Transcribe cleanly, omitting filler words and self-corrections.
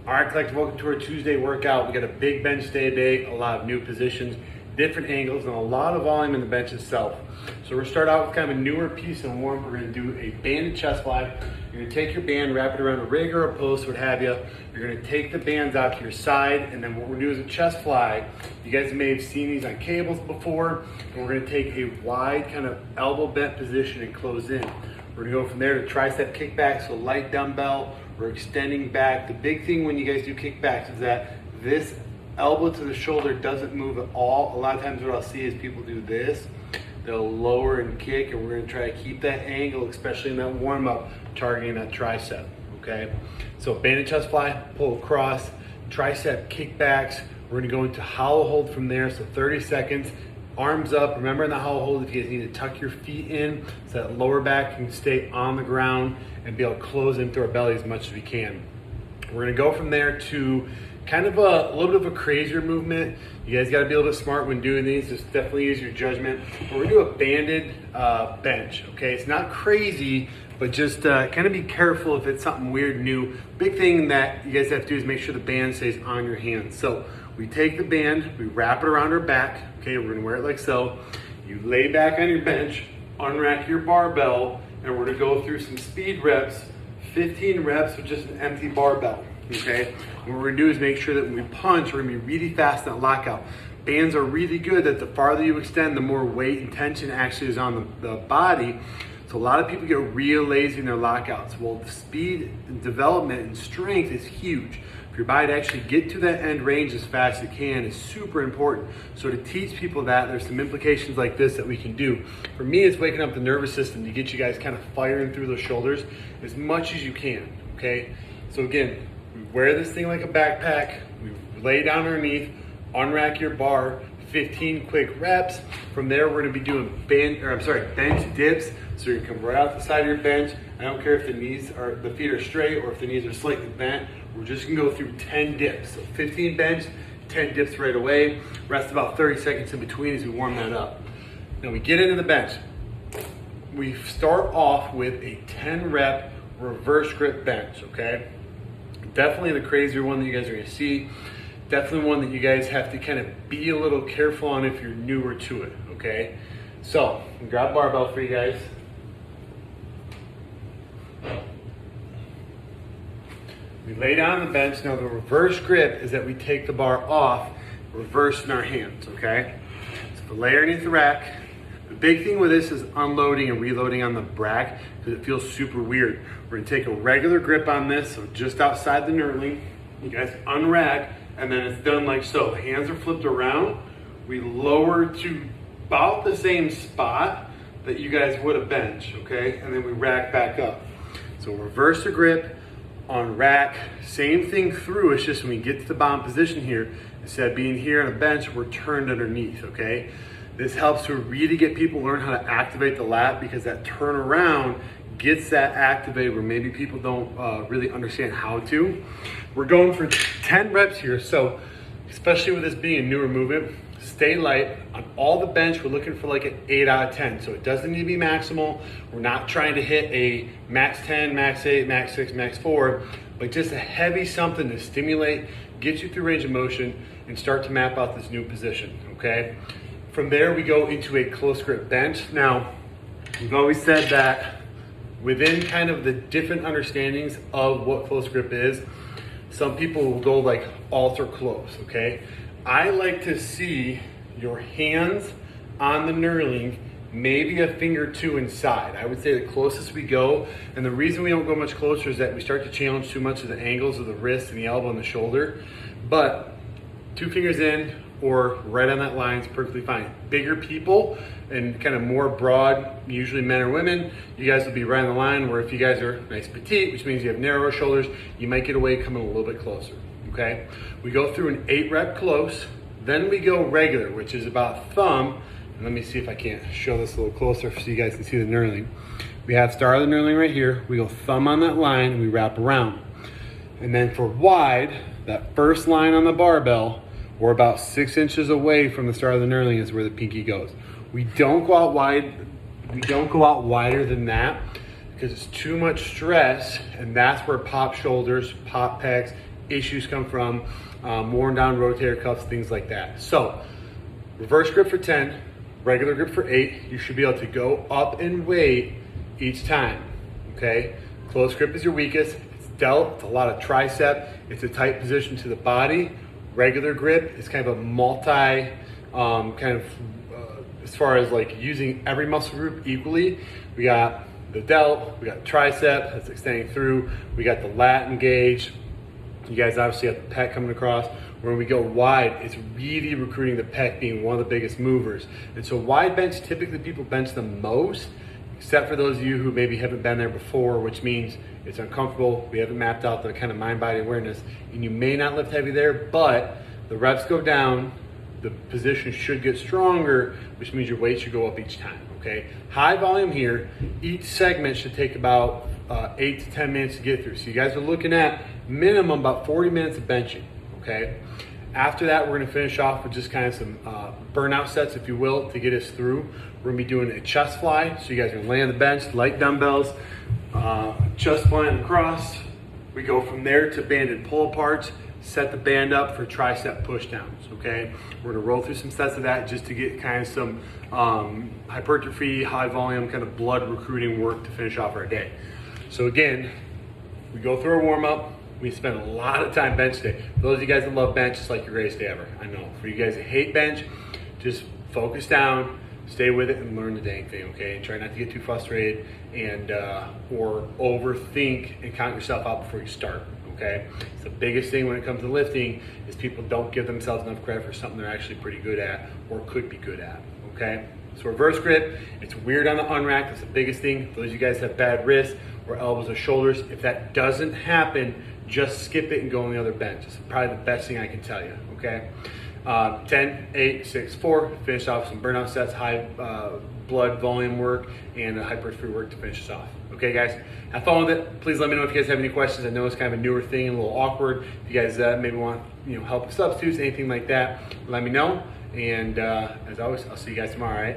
All right, collective, welcome to our Tuesday workout. We got a big bench day today, a lot of new positions, different angles, and a lot of volume in the bench itself. So we're gonna start out with kind of a newer piece and warm. We're gonna do a banded chest fly. You're gonna take your band, wrap it around a rig or a post, what have you. You're gonna take the bands out to your side, and then what we're gonna do is a chest fly. You guys may have seen these on cables before, and we're gonna take a wide kind of elbow bent position and close in. We're gonna go from there to tricep kickback, so light dumbbell. We're extending back. The big thing when you guys do kickbacks is that this elbow to the shoulder doesn't move at all. A lot of times what I'll see is people do this. They'll lower and kick, and we're gonna try to keep that angle, especially in that warm-up, targeting that tricep, okay? So banded chest fly, pull across, tricep kickbacks. We're gonna go into hollow hold from there, so 30 seconds. Arms up. Remember in the hollow hold, if you guys need to tuck your feet in so that lower back can stay on the ground and be able to close into our belly as much as we can. We're gonna go from there to kind of a little bit of a crazier movement. You guys gotta be a little bit smart when doing these. Just definitely use your judgment. We're gonna do a banded bench, okay? It's not crazy, but just kind of be careful if it's something weird and new. Big thing that you guys have to do is make sure the band stays on your hands. So we take the band, we wrap it around our back, okay? We're gonna wear it like so. You lay back on your bench, unrack your barbell, and we're gonna go through some speed reps, 15 reps with just an empty barbell, okay? And what we're gonna do is make sure that when we punch, we're gonna be really fast in that lockout. Bands are really good that the farther you extend, the more weight and tension actually is on the body. So a lot of people get real lazy in their lockouts. Well, the speed and development and strength is huge. For your body to actually get to that end range as fast as it can is super important. So to teach people that, there's some implications like this that we can do. For me, it's waking up the nervous system to get you guys kind of firing through those shoulders as much as you can, okay? So again, we wear this thing like a backpack, we lay down underneath, unrack your bar, 15 quick reps. From there, we're gonna be doing bench dips. So you come right out the side of your bench. I don't care if the feet are straight or if the knees are slightly bent. We're just gonna go through 10 dips. So 15 bench, 10 dips right away. Rest about 30 seconds in between as we warm that up. Now we get into the bench. We start off with a 10 rep reverse grip bench, okay? Definitely the crazier one that you guys are gonna see. Definitely one that you guys have to kind of be a little careful on if you're newer to it, okay? So, grab barbell for you guys. We lay down on the bench. Now the reverse grip is that we take the bar off, reverse in our hands, okay? So we lay underneath the rack. The big thing with this is unloading and reloading on the rack because it feels super weird. We're gonna take a regular grip on this, so just outside the knurling. You guys unrack, and then it's done like so. The hands are flipped around. We lower to about the same spot that you guys would a bench, okay? And then we rack back up. So reverse the grip, on rack, same thing through. It's just when we get to the bottom position here, instead of being here on a bench, we're turned underneath, okay? This helps to really get people learn how to activate the lat because that turnaround gets that activated where maybe people don't really understand how to. We're going for 10 reps here, so especially with this being a newer movement, stay light. On all the bench, we're looking for like an 8 out of 10. So it doesn't need to be maximal. We're not trying to hit a max 10, max 8, max 6, max 4, but just a heavy something to stimulate, get you through range of motion, and start to map out this new position, okay? From there, we go into a close grip bench. Now, we've always said that within kind of the different understandings of what close grip is, some people will go like alter close, okay? I like to see your hands on the knurling, maybe a finger or two inside. I would say the closest we go, and the reason we don't go much closer is that we start to challenge too much of the angles of the wrist and the elbow and the shoulder. But 2 fingers in or right on that line is perfectly fine. Bigger people and kind of more broad, usually men or women, you guys will be right on the line, where if you guys are nice petite, which means you have narrower shoulders, you might get away coming a little bit closer, okay? We go through an 8 rep close, then we go regular, which is about thumb. And let me see if I can't show this a little closer so you guys can see the knurling. We have start of the knurling right here. We go thumb on that line and we wrap around. And then for wide, that first line on the barbell, we're about 6 inches away from the start of the knurling is where the pinky goes. We don't go out wide. We don't go out wider than that because it's too much stress, and that's where pop shoulders, pop pecs, issues come from, worn down rotator cuffs, things like that. So reverse grip for 10, regular grip for 8. You should be able to go up and wait each time, okay? Close grip is your weakest. It's delt, it's a lot of tricep. It's a tight position to the body. Regular grip is kind of a multi, as far as like using every muscle group equally. We got the delt, we got tricep that's extending through. We got the lat engaged. You guys obviously have the pec coming across. When we go wide, it's really recruiting the pec being one of the biggest movers. And so wide bench, typically people bench the most, except for those of you who maybe haven't been there before, which means it's uncomfortable. We haven't mapped out the kind of mind-body awareness, and you may not lift heavy there, but the reps go down, the position should get stronger, which means your weight should go up each time, okay? High volume here, each segment should take about 8 to 10 minutes to get through. So you guys are looking at minimum about 40 minutes of benching, okay? After that, we're gonna finish off with just kind of some burnout sets, if you will, to get us through. We're gonna be doing a chest fly. So you guys are gonna lay on the bench, light dumbbells, chest fly on the cross. We go from there to banded pull aparts, set the band up for tricep push downs, okay? We're gonna roll through some sets of that just to get kind of some hypertrophy, high volume, kind of blood recruiting work to finish off our day. So again, we go through our warm up. We spend a lot of time bench day. For those of you guys that love bench, it's like your greatest day ever. I know. For you guys that hate bench, just focus down, stay with it, and learn the dang thing, okay? And try not to get too frustrated and or overthink and count yourself out before you start, okay? It's the biggest thing when it comes to lifting is people don't give themselves enough credit for something they're actually pretty good at or could be good at, okay? So reverse grip, it's weird on the unrack. That's the biggest thing. For those of you guys that have bad wrists or elbows or shoulders, if that doesn't happen, just skip it and go on the other bench. It's probably the best thing I can tell you, okay? 10, 8, 6, 4, finish off some burnout sets, high blood volume work, and hypertrophy work to finish us off. Okay, guys? Have fun with it. Please let me know if you guys have any questions. I know it's kind of a newer thing, a little awkward. If you guys maybe want help with substitutes, anything like that, let me know. And as always, I'll see you guys tomorrow, all right?